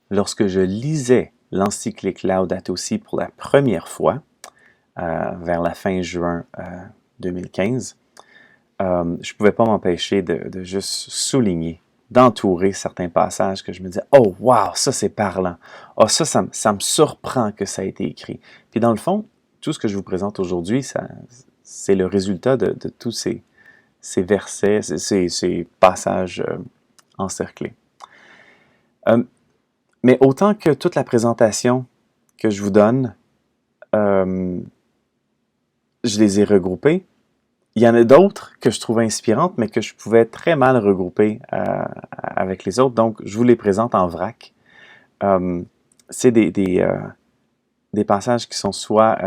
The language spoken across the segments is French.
lorsque je lisais l'encyclique Laudato Si pour la première fois, vers la fin juin 2015, je ne pouvais pas m'empêcher de juste souligner, d'entourer certains passages que je me disais « Oh, wow, ça c'est parlant! Oh, ça me surprend que ça a été écrit. » Puis dans le fond, tout ce que je vous présente aujourd'hui, c'est le résultat de tous ces versets, ces passages encerclés. Mais autant que toute la présentation que je vous donne, je les ai regroupés. Il y en a d'autres que je trouvais inspirantes, mais que je pouvais très mal regrouper avec les autres. Donc, je vous les présente en vrac. C'est des passages qui sont soit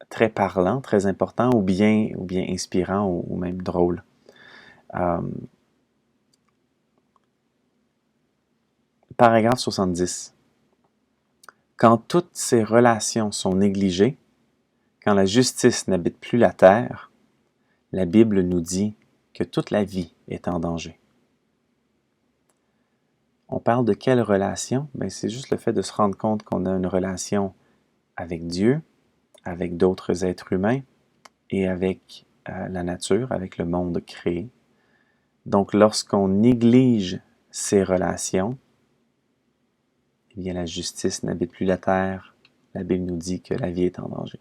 très parlants, très importants, ou bien inspirants, ou même drôles. Paragraphe 70. Quand toutes ces relations sont négligées, quand la justice n'habite plus la terre, la Bible nous dit que toute la vie est en danger. On parle de quelle relation? Bien, c'est juste le fait de se rendre compte qu'on a une relation avec Dieu, avec d'autres êtres humains et avec la nature, avec le monde créé. Donc, lorsqu'on néglige ces relations, eh bien, la justice n'habite plus la terre. La Bible nous dit que la vie est en danger.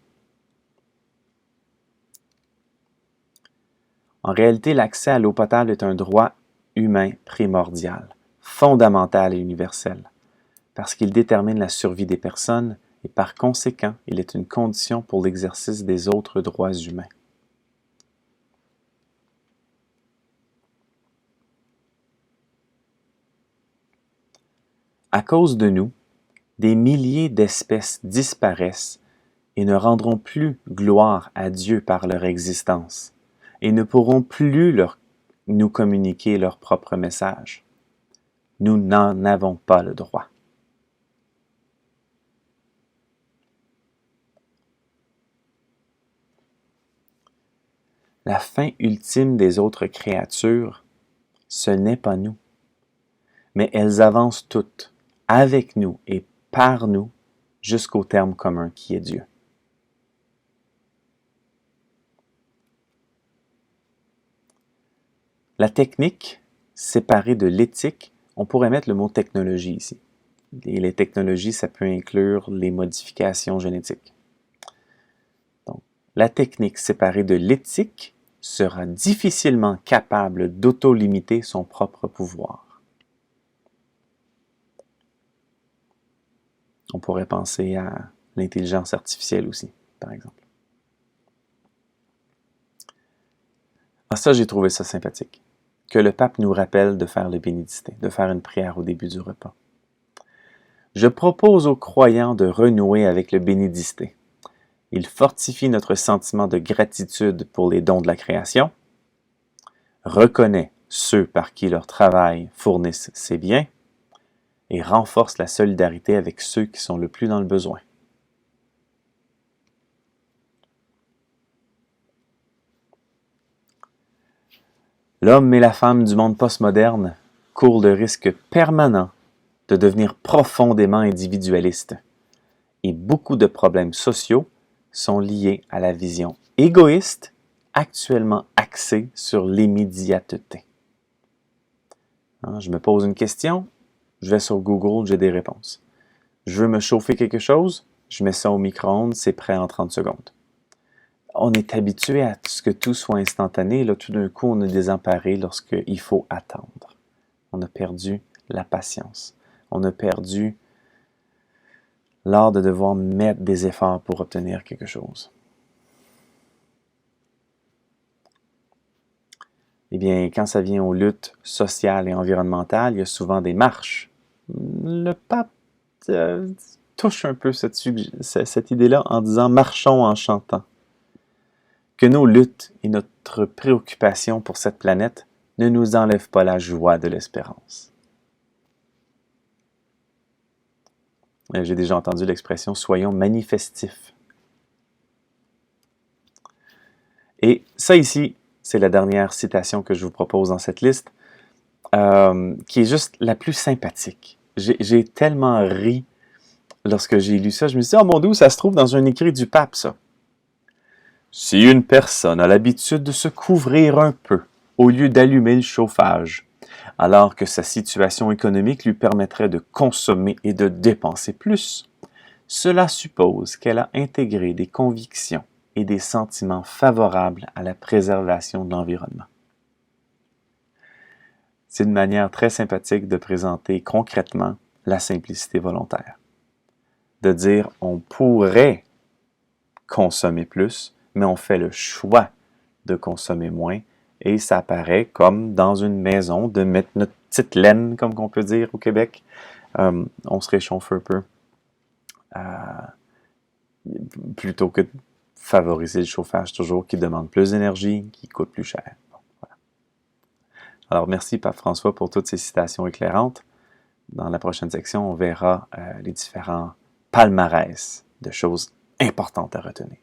En réalité, l'accès à l'eau potable est un droit humain primordial, fondamental et universel, parce qu'il détermine la survie des personnes et par conséquent, il est une condition pour l'exercice des autres droits humains. À cause de nous, des milliers d'espèces disparaissent et ne rendront plus gloire à Dieu par leur existence, et ne pourront plus nous communiquer leur propre message. Nous n'en avons pas le droit. La fin ultime des autres créatures, ce n'est pas nous, mais elles avancent toutes, avec nous et par nous, jusqu'au terme commun qui est Dieu. La technique, séparée de l'éthique, on pourrait mettre le mot technologie ici. Et les technologies, ça peut inclure les modifications génétiques. Donc, la technique séparée de l'éthique sera difficilement capable d'auto-limiter son propre pouvoir. On pourrait penser à l'intelligence artificielle aussi, par exemple. Ah, ça, j'ai trouvé ça sympathique. Que le pape nous rappelle de faire le bénédicité, de faire une prière au début du repas. Je propose aux croyants de renouer avec le bénédicité. Il fortifie notre sentiment de gratitude pour les dons de la création, reconnaît ceux par qui leur travail fournissent ces biens et renforce la solidarité avec ceux qui sont le plus dans le besoin. L'homme et la femme du monde postmoderne courent le risque permanent de devenir profondément individualistes, et beaucoup de problèmes sociaux sont liés à la vision égoïste actuellement axée sur l'immédiateté. Je me pose une question, je vais sur Google, j'ai des réponses. Je veux me chauffer quelque chose, je mets ça au micro-ondes, c'est prêt en 30 secondes. On est habitué à ce que tout soit instantané, là, tout d'un coup, on est désemparé lorsqu'il faut attendre. On a perdu la patience. On a perdu l'art de devoir mettre des efforts pour obtenir quelque chose. Eh bien, quand ça vient aux luttes sociales et environnementales, il y a souvent des marches. Le pape touche un peu cette idée-là en disant « marchons en chantant ». Que nos luttes et notre préoccupation pour cette planète ne nous enlèvent pas la joie de l'espérance. J'ai déjà entendu l'expression « soyons manifestifs ». Et ça ici, c'est la dernière citation que je vous propose dans cette liste, qui est juste la plus sympathique. j'ai tellement ri lorsque j'ai lu ça. Je me suis dit, oh mon Dieu, ça se trouve dans un écrit du pape, ça. Si une personne a l'habitude de se couvrir un peu au lieu d'allumer le chauffage, alors que sa situation économique lui permettrait de consommer et de dépenser plus, cela suppose qu'elle a intégré des convictions et des sentiments favorables à la préservation de l'environnement. C'est une manière très sympathique de présenter concrètement la simplicité volontaire. De dire on pourrait consommer plus, mais on fait le choix de consommer moins et ça paraît comme dans une maison de mettre notre petite laine, comme on peut dire au Québec. On se réchauffe un peu plutôt que de favoriser le chauffage toujours qui demande plus d'énergie, qui coûte plus cher. Bon, voilà. Alors merci Pape François pour toutes ces citations éclairantes. Dans la prochaine section, on verra les différents palmarès de choses importantes à retenir.